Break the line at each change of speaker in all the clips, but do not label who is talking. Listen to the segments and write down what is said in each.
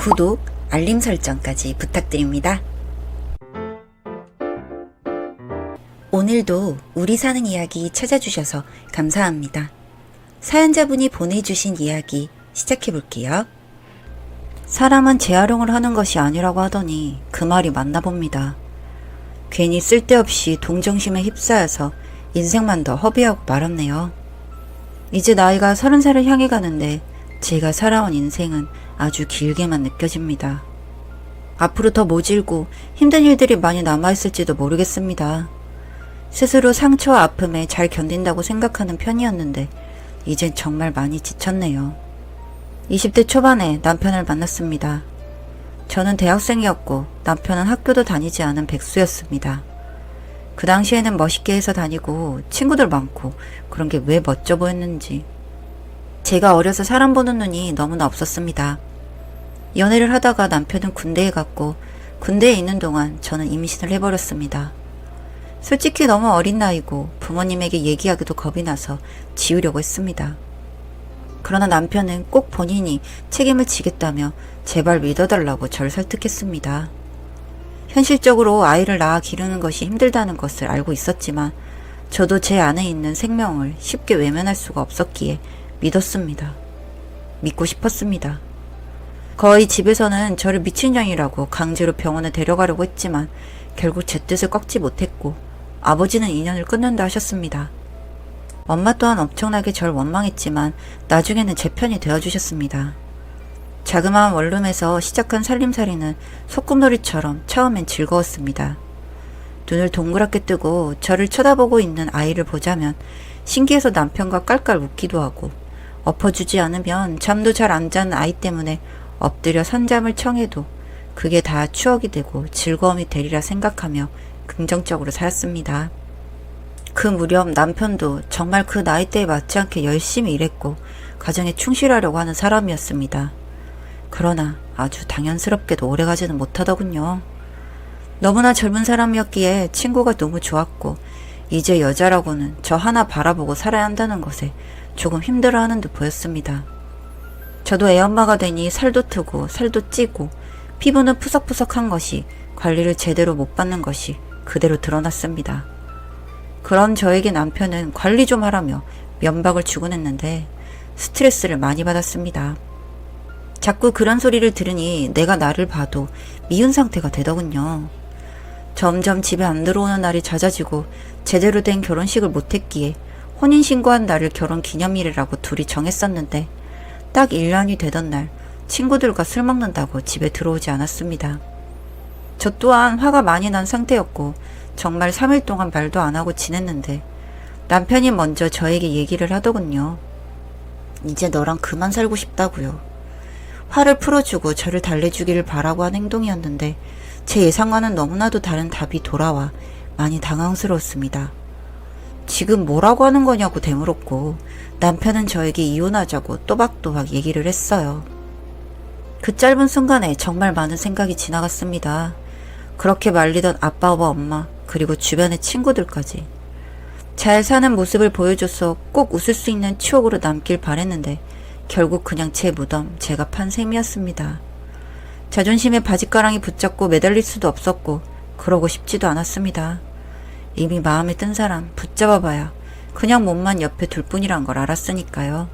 구독, 알림 설정까지 부탁드립니다. 오늘도 우리 사는 이야기 찾아주셔서 감사합니다. 사연자분이 보내주신 이야기 시작해볼게요. 사람은 재활용을 하는 것이 아니라고 하더니 그 말이 맞나 봅니다. 괜히 쓸데없이 동정심에 휩싸여서 인생만 더 허비하고 말았네요. 이제 나이가 30살을 향해 가는데 제가 살아온 인생은 아주 길게만 느껴집니다. 앞으로 더 모질고 힘든 일들이 많이 남아있을지도 모르겠습니다. 스스로 상처와 아픔에 잘 견딘다고 생각하는 편이었는데 이젠 정말 많이 지쳤네요. 20대 초반에 남편을 만났습니다. 저는 대학생이었고 남편은 학교도 다니지 않은 백수였습니다. 그 당시에는 멋있게 해서 다니고 친구들 많고 그런 게 왜 멋져 보였는지. 제가 어려서 사람 보는 눈이 너무나 없었습니다. 연애를 하다가 남편은 군대에 갔고 군대에 있는 동안 저는 임신을 해버렸습니다. 솔직히 너무 어린 나이고 부모님에게 얘기하기도 겁이 나서 지우려고 했습니다. 그러나 남편은 꼭 본인이 책임을 지겠다며 제발 믿어달라고 절 설득했습니다. 현실적으로 아이를 낳아 기르는 것이 힘들다는 것을 알고 있었지만 저도 제 안에 있는 생명을 쉽게 외면할 수가 없었기에 믿었습니다. 믿고 싶었습니다. 거의 집에서는 저를 미친년이라고 강제로 병원에 데려가려고 했지만 결국 제 뜻을 꺾지 못했고 아버지는 인연을 끊는다 하셨습니다. 엄마 또한 엄청나게 절 원망했지만 나중에는 제 편이 되어주셨습니다. 자그마한 원룸에서 시작한 살림살이는 소꿉놀이처럼 처음엔 즐거웠습니다. 눈을 동그랗게 뜨고 저를 쳐다보고 있는 아이를 보자면 신기해서 남편과 깔깔 웃기도 하고 엎어주지 않으면 잠도 잘 안 자는 아이 때문에 엎드려 선잠을 청해도 그게 다 추억이 되고 즐거움이 되리라 생각하며 긍정적으로 살았습니다. 그 무렵 남편도 정말 그 나이대에 맞지 않게 열심히 일했고 가정에 충실하려고 하는 사람이었습니다. 그러나 아주 당연스럽게도 오래가지는 못하더군요. 너무나 젊은 사람이었기에 친구가 너무 좋았고 이제 여자라고는 저 하나 바라보고 살아야 한다는 것에 조금 힘들어하는 듯 보였습니다. 저도 애엄마가 되니 살도 트고 살도 찌고 피부는 푸석푸석한 것이 관리를 제대로 못 받는 것이 그대로 드러났습니다. 그런 저에게 남편은 관리 좀 하라며 면박을 주곤 했는데 스트레스를 많이 받았습니다. 자꾸 그런 소리를 들으니 내가 나를 봐도 미운 상태가 되더군요. 점점 집에 안 들어오는 날이 잦아지고 제대로 된 결혼식을 못했기에 혼인신고한 날을 결혼기념일이라고 둘이 정했었는데 딱 1년이 되던 날 친구들과 술 먹는다고 집에 들어오지 않았습니다. 저 또한 화가 많이 난 상태였고 정말 3일 동안 말도 안 하고 지냈는데 남편이 먼저 저에게 얘기를 하더군요. 이제 너랑 그만 살고 싶다고요. 화를 풀어주고 저를 달래주기를 바라고 한 행동이었는데 제 예상과는 너무나도 다른 답이 돌아와 많이 당황스러웠습니다. 지금 뭐라고 하는 거냐고 되물었고 남편은 저에게 이혼하자고 또박또박 얘기를 했어요. 그 짧은 순간에 정말 많은 생각이 지나갔습니다. 그렇게 말리던 아빠와 엄마 그리고 주변의 친구들까지 잘 사는 모습을 보여줘서 꼭 웃을 수 있는 추억으로 남길 바랬는데 결국 그냥 제 무덤 제가 판 셈이었습니다. 자존심에 바짓가랑이 붙잡고 매달릴 수도 없었고 그러고 싶지도 않았습니다. 이미 마음에 든 사람 붙잡아봐야 그냥 몸만 옆에 둘 뿐이란 걸 알았으니까요.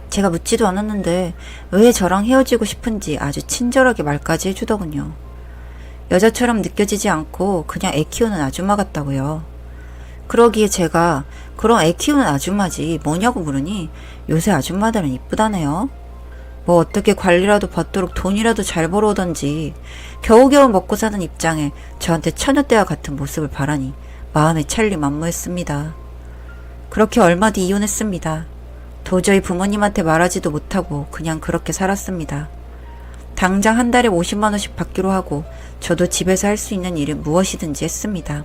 제가 묻지도 않았는데 왜 저랑 헤어지고 싶은지 아주 친절하게 말까지 해주더군요. 여자처럼 느껴지지 않고 그냥 애 키우는 아줌마 같다고요. 그러기에 제가 그럼 애 키우는 아줌마지 뭐냐고 물으니 요새 아줌마들은 이쁘다네요. 뭐 어떻게 관리라도 받도록 돈이라도 잘 벌어오던지 겨우겨우 먹고 사는 입장에 저한테 처녀 때와 같은 모습을 바라니 마음에 찰리 만무했습니다. 그렇게 얼마 뒤 이혼했습니다. 도저히 부모님한테 말하지도 못하고 그냥 그렇게 살았습니다. 당장 한 달에 50만 원씩 받기로 하고 저도 집에서 할 수 있는 일은 무엇이든지 했습니다.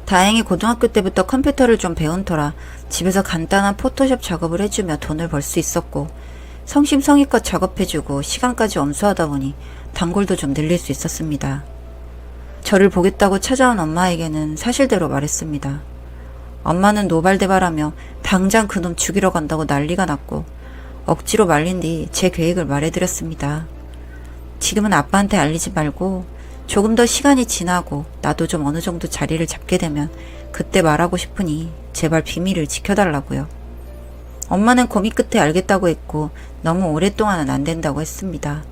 다행히 고등학교 때부터 컴퓨터를 좀 배운 터라 집에서 간단한 포토샵 작업을 해주며 돈을 벌 수 있었고 성심성의껏 작업해주고 시간까지 엄수하다 보니 단골도 좀 늘릴 수 있었습니다. 저를 보겠다고 찾아온 엄마에게는 사실대로 말했습니다. 엄마는 노발대발하며 당장 그놈 죽이러 간다고 난리가 났고 억지로 말린 뒤 제 계획을 말해드렸습니다. 지금은 아빠한테 알리지 말고 조금 더 시간이 지나고 나도 좀 어느 정도 자리를 잡게 되면 그때 말하고 싶으니 제발 비밀을 지켜달라고요. 엄마는 고민 끝에 알겠다고 했고 너무 오랫동안은 안 된다고 했습니다.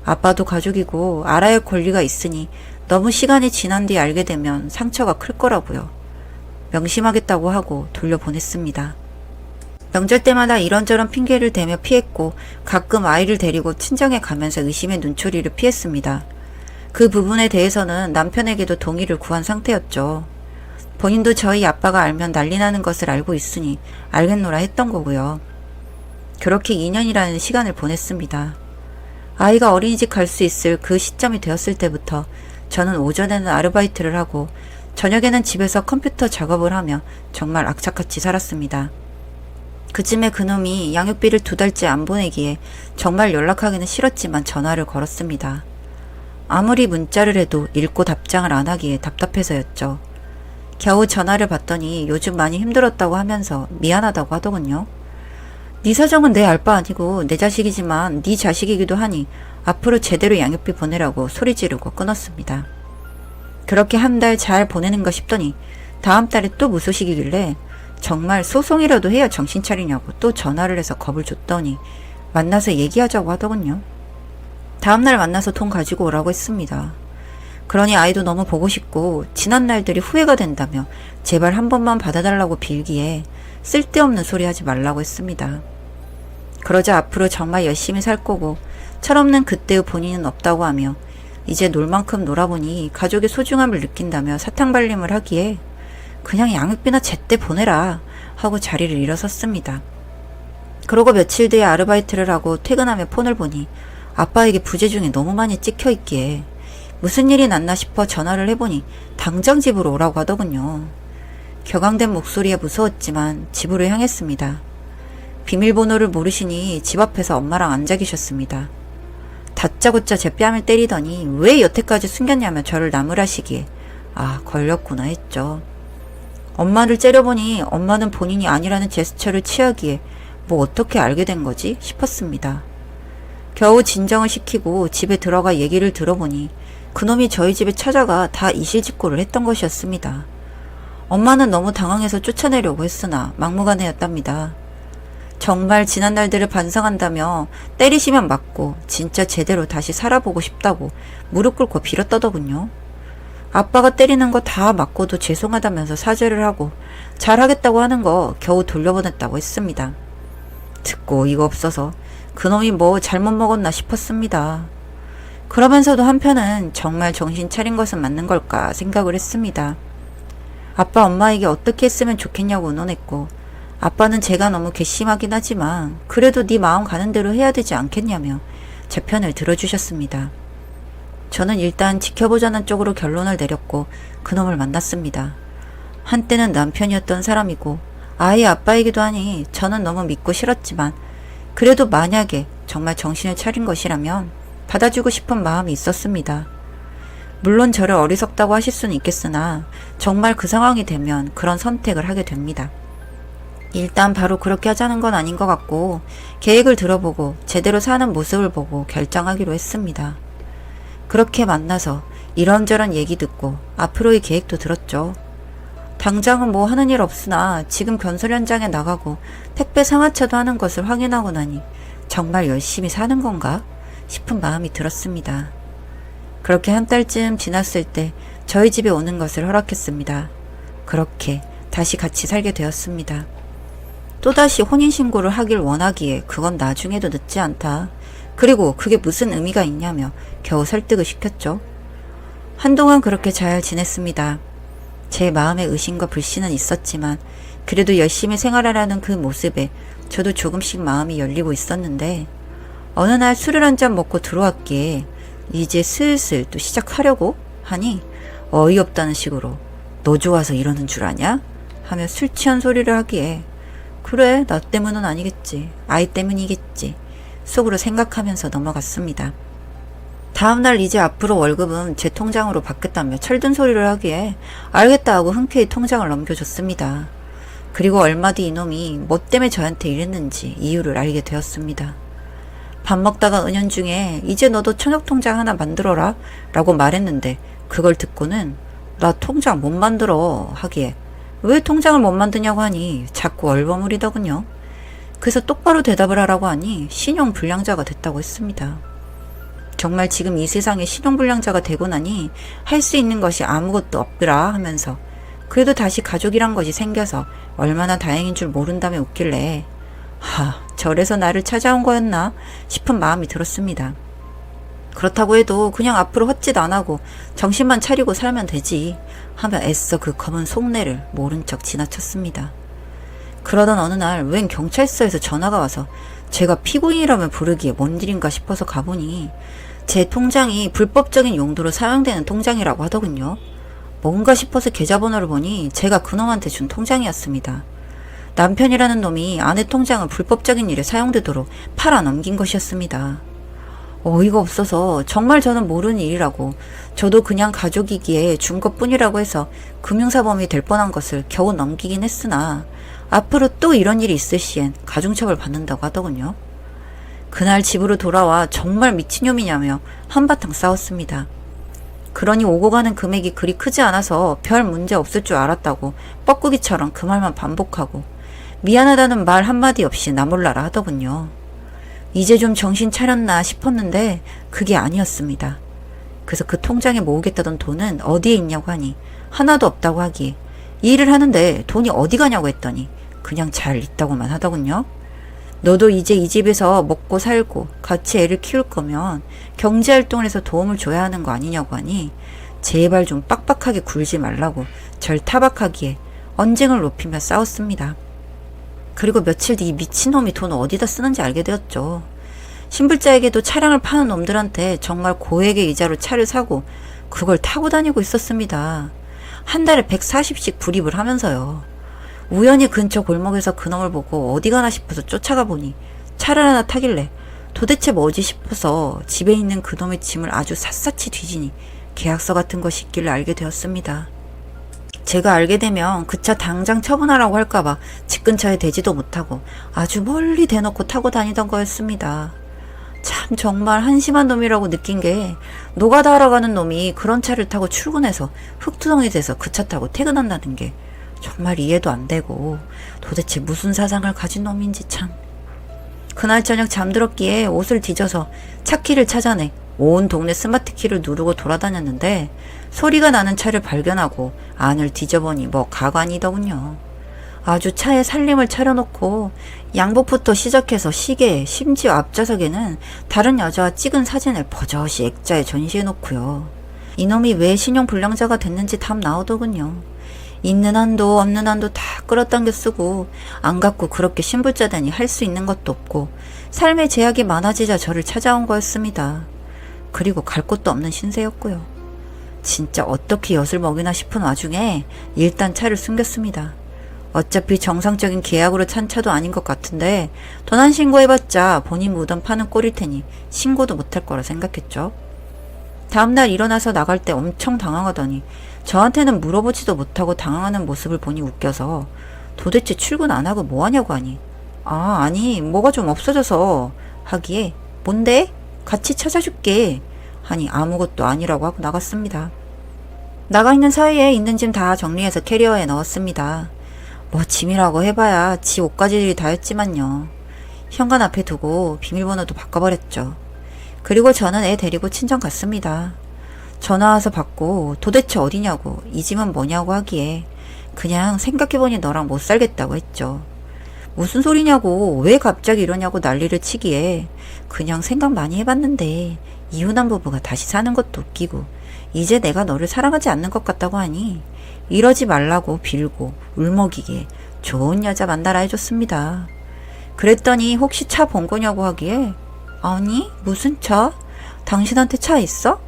아빠도 가족이고 알아야 할 권리가 있으니 너무 시간이 지난 뒤에 알게 되면 상처가 클 거라고요. 명심하겠다고 하고 돌려보냈습니다. 명절 때마다 이런저런 핑계를 대며 피했고 가끔 아이를 데리고 친정에 가면서 의심의 눈초리를 피했습니다. 그 부분에 대해서는 남편에게도 동의를 구한 상태였죠. 본인도 저희 아빠가 알면 난리 나는 것을 알고 있으니 알겠노라 했던 거고요. 그렇게 2년이라는 시간을 보냈습니다. 아이가 어린이집 갈 수 있을 그 시점이 되었을 때부터 저는 오전에는 아르바이트를 하고 저녁에는 집에서 컴퓨터 작업을 하며 정말 악착같이 살았습니다. 그쯤에 그놈이 양육비를 2달째 안 보내기에 정말 연락하기는 싫었지만 전화를 걸었습니다. 아무리 문자를 해도 읽고 답장을 안 하기에 답답해서였죠. 겨우 전화를 받더니 요즘 많이 힘들었다고 하면서 미안하다고 하더군요. 네 사정은 내 알 바 아니고 내 자식이지만 네 자식이기도 하니 앞으로 제대로 양육비 보내라고 소리 지르고 끊었습니다. 그렇게 한 달 잘 보내는가 싶더니 다음 달에 또 무소식이길래 정말 소송이라도 해야 정신 차리냐고 또 전화를 해서 겁을 줬더니 만나서 얘기하자고 하더군요. 다음날 만나서 돈 가지고 오라고 했습니다. 그러니 아이도 너무 보고 싶고 지난 날들이 후회가 된다며 제발 한 번만 받아달라고 빌기에 쓸데없는 소리 하지 말라고 했습니다. 그러자 앞으로 정말 열심히 살 거고 철없는 그때의 본인은 없다고 하며 이제 놀 만큼 놀아보니 가족의 소중함을 느낀다며 사탕발림을 하기에 그냥 양육비나 제때 보내라 하고 자리를 일어섰습니다. 그러고 며칠 뒤에 아르바이트를 하고 퇴근하며 폰을 보니 아빠에게 부재중에 너무 많이 찍혀있기에 무슨 일이 났나 싶어 전화를 해보니 당장 집으로 오라고 하더군요. 격앙된 목소리에 무서웠지만 집으로 향했습니다. 비밀번호를 모르시니 집 앞에서 엄마랑 앉아 계셨습니다. 다짜고짜 제 뺨을 때리더니 왜 여태까지 숨겼냐며 저를 나무라시기에 아 걸렸구나 했죠. 엄마를 째려보니 엄마는 본인이 아니라는 제스처를 취하기에 뭐 어떻게 알게 된 거지 싶었습니다. 겨우 진정을 시키고 집에 들어가 얘기를 들어보니 그놈이 저희 집에 찾아가 다 이실직고를 했던 것이었습니다. 엄마는 너무 당황해서 쫓아내려고 했으나 막무가내였답니다. 정말 지난 날들을 반성한다며 때리시면 맞고 진짜 제대로 다시 살아보고 싶다고 무릎 꿇고 빌었다더군요. 아빠가 때리는 거 다 맞고도 죄송하다면서 사죄를 하고 잘하겠다고 하는 거 겨우 돌려보냈다고 했습니다. 듣고 이거 없어서 그놈이 뭐 잘못 먹었나 싶었습니다. 그러면서도 한편은 정말 정신 차린 것은 맞는 걸까 생각을 했습니다. 아빠 엄마에게 어떻게 했으면 좋겠냐고 의논했고 아빠는 제가 너무 괘씸하긴 하지만 그래도 네 마음 가는 대로 해야 되지 않겠냐며 제 편을 들어주셨습니다. 저는 일단 지켜보자는 쪽으로 결론을 내렸고 그놈을 만났습니다. 한때는 남편이었던 사람이고 아이의 아빠이기도 하니 저는 너무 믿고 싫었지만 그래도 만약에 정말 정신을 차린 것이라면 받아주고 싶은 마음이 있었습니다. 물론 저를 어리석다고 하실 수는 있겠으나 정말 그 상황이 되면 그런 선택을 하게 됩니다. 일단 바로 그렇게 하자는 건 아닌 것 같고 계획을 들어보고 제대로 사는 모습을 보고 결정하기로 했습니다. 그렇게 만나서 이런저런 얘기 듣고 앞으로의 계획도 들었죠. 당장은 뭐 하는 일 없으나 지금 건설 현장에 나가고 택배 상하차도 하는 것을 확인하고 나니 정말 열심히 사는 건가 싶은 마음이 들었습니다. 그렇게 한 달쯤 지났을 때 저희 집에 오는 것을 허락했습니다. 그렇게 다시 같이 살게 되었습니다. 또다시 혼인신고를 하길 원하기에 그건 나중에도 늦지 않다. 그리고 그게 무슨 의미가 있냐며 겨우 설득을 시켰죠. 한동안 그렇게 잘 지냈습니다. 제 마음에 의심과 불신은 있었지만 그래도 열심히 생활하라는 그 모습에 저도 조금씩 마음이 열리고 있었는데 어느 날 술을 한 잔 먹고 들어왔기에 이제 슬슬 또 시작하려고 하니 어이없다는 식으로 너 좋아서 이러는 줄 아냐? 하며 술 취한 소리를 하기에 그래 나 때문은 아니겠지 아이 때문이겠지 속으로 생각하면서 넘어갔습니다. 다음날 이제 앞으로 월급은 제 통장으로 받겠다며 철든 소리를 하기에 알겠다 하고 흔쾌히 통장을 넘겨줬습니다. 그리고 얼마 뒤 이놈이 뭐 때문에 저한테 이랬는지 이유를 알게 되었습니다. 밥 먹다가 은연중에 이제 너도 천엽통장 하나 만들어라 라고 말했는데 그걸 듣고는 나 통장 못 만들어 하기에 왜 통장을 못 만드냐고 하니 자꾸 얼버무리더군요. 그래서 똑바로 대답을 하라고 하니 신용불량자가 됐다고 했습니다. 정말 지금 이 세상에 신용불량자가 되고 나니 할 수 있는 것이 아무것도 없더라 하면서 그래도 다시 가족이란 것이 생겨서 얼마나 다행인 줄 모른다며 웃길래 저래서 나를 찾아온 거였나 싶은 마음이 들었습니다. 그렇다고 해도 그냥 앞으로 헛짓 안 하고 정신만 차리고 살면 되지 하며 애써 그 검은 속내를 모른 척 지나쳤습니다. 그러던 어느 날 웬 경찰서에서 전화가 와서 제가 피고인이라면 부르기에 뭔 일인가 싶어서 가보니 제 통장이 불법적인 용도로 사용되는 통장이라고 하더군요. 뭔가 싶어서 계좌번호를 보니 제가 그놈한테 준 통장이었습니다. 남편이라는 놈이 아내 통장을 불법적인 일에 사용되도록 팔아넘긴 것이었습니다. 어이가 없어서 정말 저는 모르는 일이라고 저도 그냥 가족이기에 준 것뿐이라고 해서 금융사범이 될 뻔한 것을 겨우 넘기긴 했으나 앞으로 또 이런 일이 있을 시엔 가중처벌 받는다고 하더군요. 그날 집으로 돌아와 정말 미친놈이냐며 한바탕 싸웠습니다. 그러니 오고 가는 금액이 그리 크지 않아서 별 문제 없을 줄 알았다고 뻐꾸기처럼 그 말만 반복하고 미안하다는 말 한마디 없이 나 몰라라 하더군요. 이제 좀 정신 차렸나 싶었는데 그게 아니었습니다. 그래서 그 통장에 모으겠다던 돈은 어디에 있냐고 하니 하나도 없다고 하기에 일을 하는데 돈이 어디 가냐고 했더니 그냥 잘 있다고만 하더군요. 너도 이제 이 집에서 먹고 살고 같이 애를 키울 거면 경제활동을 해서 도움을 줘야 하는 거 아니냐고 하니 제발 좀 빡빡하게 굴지 말라고 절 타박하기에 언쟁을 높이며 싸웠습니다. 그리고 며칠 뒤 미친놈이 돈을 어디다 쓰는지 알게 되었죠. 신불자에게도 차량을 파는 놈들한테 정말 고액의 이자로 차를 사고 그걸 타고 다니고 있었습니다. 한 달에 140씩 불입을 하면서요. 우연히 근처 골목에서 그놈을 보고 어디 가나 싶어서 쫓아가 보니 차를 하나 타길래 도대체 뭐지 싶어서 집에 있는 그놈의 짐을 아주 샅샅이 뒤지니 계약서 같은 것이 있길래 알게 되었습니다. 제가 알게 되면 그 차 당장 처분하라고 할까봐 집 근처에 대지도 못하고 아주 멀리 대놓고 타고 다니던 거였습니다. 참 정말 한심한 놈이라고 느낀 게 노가다 하러 가는 놈이 그런 차를 타고 출근해서 흙투성이 돼서 그 차 타고 퇴근한다는 게 정말 이해도 안 되고 도대체 무슨 사상을 가진 놈인지 참. 그날 저녁 잠들었기에 옷을 뒤져서 차키를 찾아내 온 동네 스마트키를 누르고 돌아다녔는데 소리가 나는 차를 발견하고 안을 뒤져보니 뭐 가관이더군요. 아주 차에 살림을 차려놓고 양복부터 시작해서 시계, 심지어 앞좌석에는 다른 여자와 찍은 사진을 버젓이 액자에 전시해놓고요. 이놈이 왜 신용불량자가 됐는지 답 나오더군요. 있는 한도 없는 한도 다 끌어당겨 쓰고 안 갖고 그렇게 신불자 되니 할 수 있는 것도 없고 삶의 제약이 많아지자 저를 찾아온 거였습니다. 그리고 갈 곳도 없는 신세였고요. 진짜 어떻게 엿을 먹이나 싶은 와중에 일단 차를 숨겼습니다. 어차피 정상적인 계약으로 찬 차도 아닌 것 같은데 도난 신고해봤자 본인 무덤 파는 꼴일 테니 신고도 못할 거라 생각했죠. 다음날 일어나서 나갈 때 엄청 당황하더니 저한테는 물어보지도 못하고 당황하는 모습을 보니 웃겨서 도대체 출근 안 하고 뭐 하냐고 하니 아니 뭐가 좀 없어져서 하기에 뭔데? 같이 찾아줄게 하니 아무것도 아니라고 하고 나갔습니다. 나가 있는 사이에 있는 짐 다 정리해서 캐리어에 넣었습니다. 뭐 짐이라고 해봐야 지 옷가지들이 다였지만요. 현관 앞에 두고 비밀번호도 바꿔버렸죠. 그리고 저는 애 데리고 친정 갔습니다. 전화 와서 받고 도대체 어디냐고 이 집은 뭐냐고 하기에 그냥 생각해보니 너랑 못 살겠다고 했죠. 무슨 소리냐고 왜 갑자기 이러냐고 난리를 치기에 그냥 생각 많이 해봤는데 이혼한 부부가 다시 사는 것도 웃기고 이제 내가 너를 사랑하지 않는 것 같다고 하니 이러지 말라고 빌고 울먹이게 좋은 여자 만나라 해줬습니다. 그랬더니 혹시 차 본 거냐고 하기에 아니 무슨 차? 당신한테 차 있어?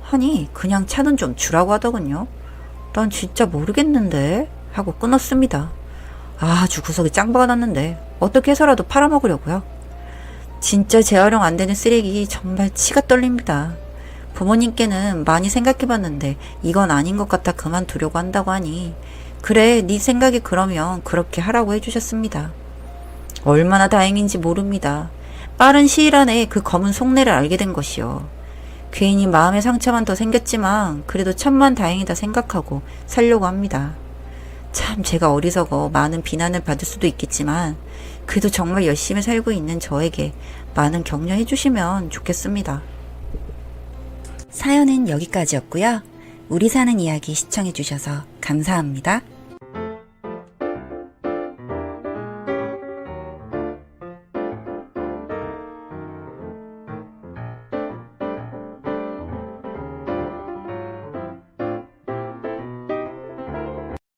하니 그냥 차는 좀 주라고 하더군요. 난 진짜 모르겠는데 하고 끊었습니다. 아주 구석이 짱박아 났는데 어떻게 해서라도 팔아먹으려고요. 진짜 재활용 안 되는 쓰레기 정말 치가 떨립니다. 부모님께는 많이 생각해봤는데 이건 아닌 것 같아 그만두려고 한다고 하니 그래 네 생각이 그러면 그렇게 하라고 해주셨습니다. 얼마나 다행인지 모릅니다. 빠른 시일 안에 그 검은 속내를 알게 된 것이요. 괜히 마음의 상처만 더 생겼지만 그래도 천만 다행이다 생각하고 살려고 합니다. 참 제가 어리석어 많은 비난을 받을 수도 있겠지만 그래도 정말 열심히 살고 있는 저에게 많은 격려해 주시면 좋겠습니다. 사연은 여기까지였고요. 우리 사는 이야기 시청해 주셔서 감사합니다.